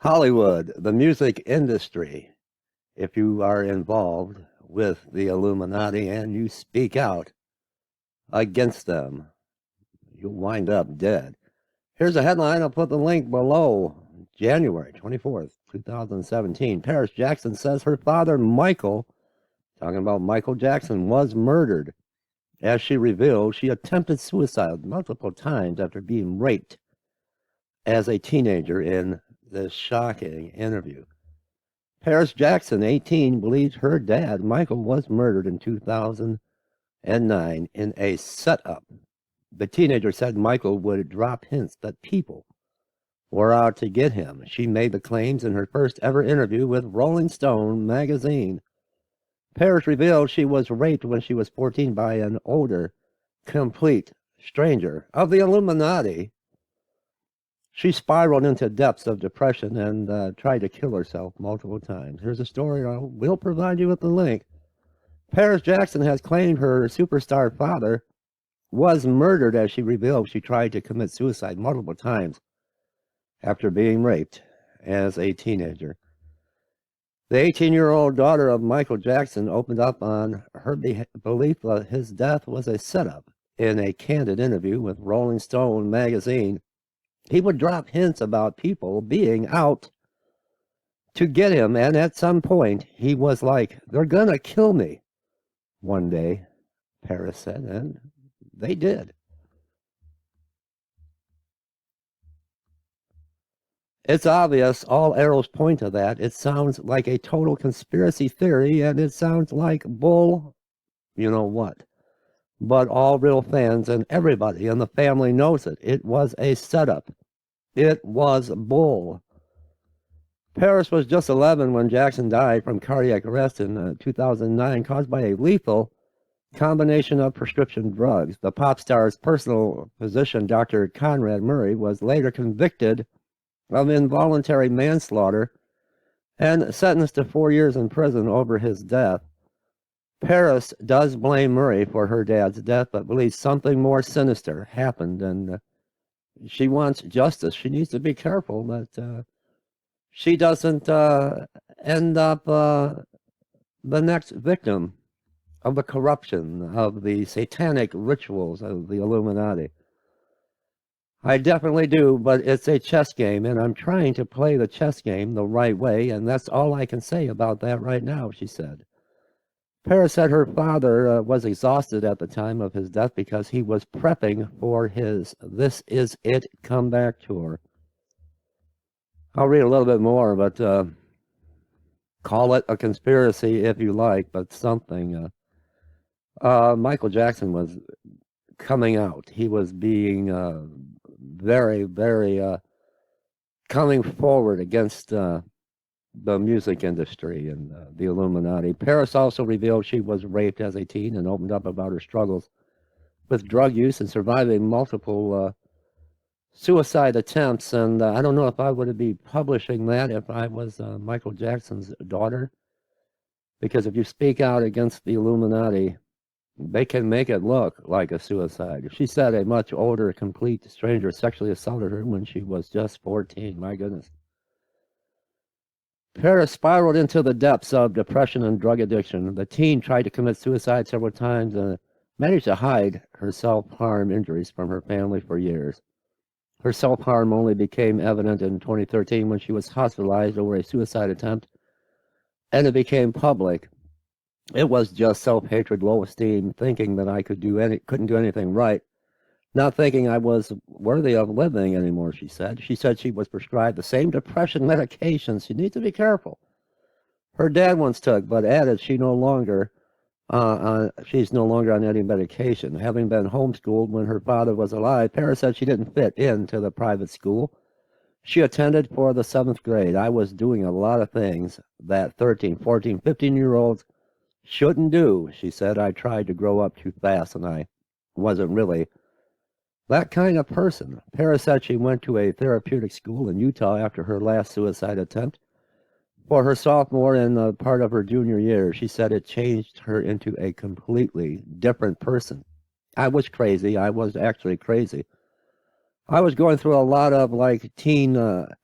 Hollywood, the music industry. If you are involved with the Illuminati and you speak out against them, you'll wind up dead. Here's a headline. I'll put the link below. January 24th, 2017. Paris Jackson says her father, Michael, talking about Michael Jackson, was murdered. As she revealed, she attempted suicide multiple times after being raped as a teenager in this shocking interview. Paris Jackson, 18, believes her dad, Michael, was murdered in 2009 in a setup. The teenager said Michael would drop hints that people were out to get him. She made the claims in her first ever interview with Rolling Stone magazine. Paris revealed she was raped when she was 14 by an older, complete stranger of the Illuminati. She spiraled into depths of depression and tried to kill herself multiple times. Here's a story. We'll provide you with the link. Paris Jackson has claimed her superstar father was murdered as she revealed she tried to commit suicide multiple times after being raped as a teenager. The 18-year-old daughter of Michael Jackson opened up on her belief that his death was a setup in a candid interview with Rolling Stone magazine. He would drop hints about people being out to get him, and at some point he was like, "They're gonna kill me one day," Paris said, and they did. It's obvious all arrows point to that. It sounds like a total conspiracy theory, and it sounds like bull, you know what. But all real fans and everybody in the family knows it. It was a setup. It was bull. Paris was just 11 when Jackson died from cardiac arrest in 2009, caused by a lethal combination of prescription drugs. The pop star's personal physician, Dr. Conrad Murray, was later convicted of involuntary manslaughter and sentenced to 4 years in prison over his death. Paris does blame Murray for her dad's death, but believes something more sinister happened, and she wants justice. She needs to be careful that she doesn't end up the next victim of the corruption, of the satanic rituals of the Illuminati. I definitely do, but it's a chess game, and I'm trying to play the chess game the right way, and that's all I can say about that right now, she said. Paris said her father was exhausted at the time of his death because he was prepping for his This Is It comeback tour. I'll read a little bit more, but call it a conspiracy if you like, but something. Michael Jackson was coming out. He was being very, very coming forward against the music industry and the Illuminati. Paris also revealed she was raped as a teen and opened up about her struggles with drug use and surviving multiple suicide attempts. And I don't know if I would be publishing that if I was Michael Jackson's daughter, because if you speak out against the Illuminati, they can make it look like a suicide. She said a much older, complete stranger sexually assaulted her when she was just 14. My goodness. Paris spiraled into the depths of depression and drug addiction. The teen tried to commit suicide several times and managed to hide her self-harm injuries from her family for years. Her self-harm only became evident in 2013 when she was hospitalized over a suicide attempt, and it became public. It was just self-hatred, low esteem, thinking that I couldn't do anything right, not thinking I was worthy of living anymore, she said. She said she was prescribed the same depression medications. She needs to be careful. Her dad once took, but added she's no longer on any medication. Having been homeschooled when her father was alive, Paris said she didn't fit into the private school she attended for the 7th grade. I was doing a lot of things that 13, 14, 15-year-olds shouldn't do, she said. I tried to grow up too fast, and I wasn't really that kind of person. Paris said she went to a therapeutic school in Utah after her last suicide attempt. For her sophomore and part of her junior year, she said it changed her into a completely different person. I was crazy. I was actually crazy. I was going through a lot of like teen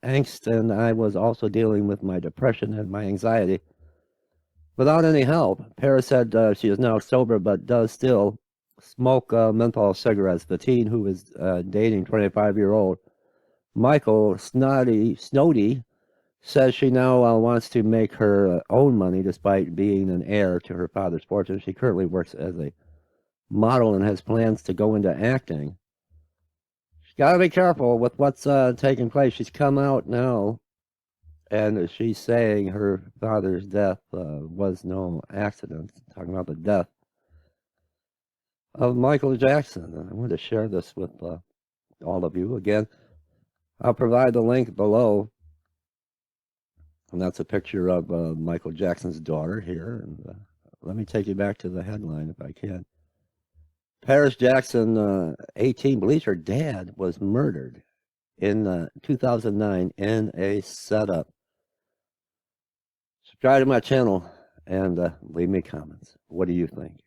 angst, and I was also dealing with my depression and my anxiety without any help. Paris said she is now sober, but does still smoke menthol cigarettes. The teen who is dating 25-year-old Michael Snody says she now wants to make her own money despite being an heir to her father's fortune. She currently works as a model and has plans to go into acting. She's got to be careful with what's taking place. She's come out now, and she's saying her father's death was no accident, talking about the death of Michael Jackson. I want to share this with all of you. Again, I'll provide the link below. And that's a picture of Michael Jackson's daughter here. And let me take you back to the headline if I can. Paris Jackson, 18, believes her dad was murdered in 2009 in a setup. Subscribe to my channel and leave me comments. What do you think?